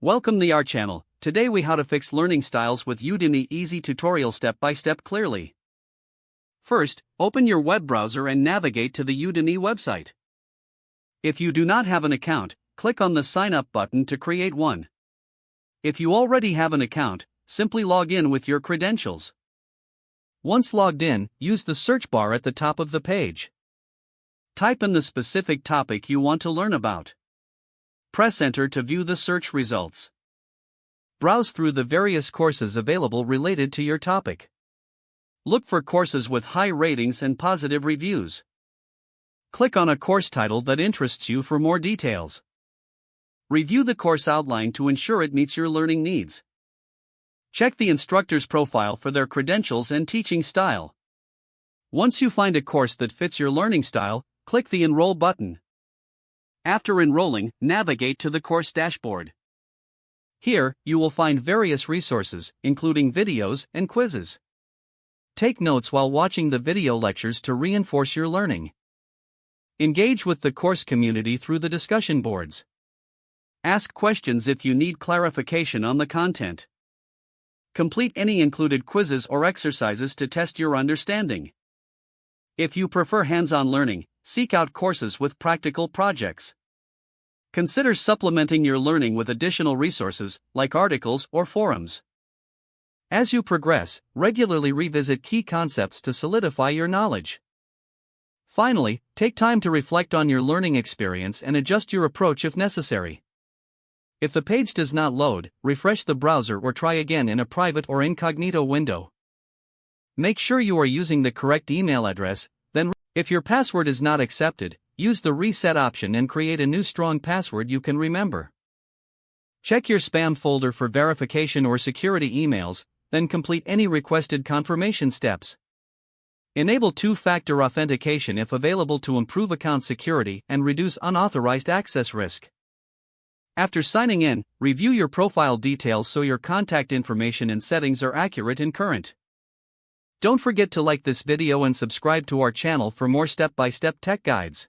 Welcome to our channel. Today we how to fix learning styles with Udemy easy tutorial step by step clearly. First, open your web browser and navigate to the Udemy website. If you do not have an account, click on the sign up button to create one. If you already have an account, simply log in with your credentials. Once logged in, use the search bar at the top of the page. Type in the specific topic you want to learn about. Press enter to view the search results. Browse through the various courses available related to your topic. Look for courses with high ratings and positive reviews. Click on a course title that interests you for more details. Review the course outline to ensure it meets your learning needs. Check the instructor's profile for their credentials and teaching style. Once you find a course that fits your learning style, click the Enroll button. After enrolling, navigate to the course dashboard. Here, you will find various resources, including videos and quizzes. Take notes while watching the video lectures to reinforce your learning. Engage with the course community through the discussion boards. Ask questions if you need clarification on the content. Complete any included quizzes or exercises to test your understanding. If you prefer hands-on learning, seek out courses with practical projects. Consider supplementing your learning with additional resources, like articles or forums. As you progress, regularly revisit key concepts to solidify your knowledge. Finally, take time to reflect on your learning experience and adjust your approach if necessary. If the page does not load, refresh the browser or try again in a private or incognito window. Make sure you are using the correct email address, then, if your password is not accepted, use the reset option and create a new strong password you can remember. Check your spam folder for verification or security emails, then complete any requested confirmation steps. Enable two-factor authentication if available to improve account security and reduce unauthorized access risk. After signing in, review your profile details so your contact information and settings are accurate and current. Don't forget to like this video and subscribe to our channel for more step-by-step tech guides.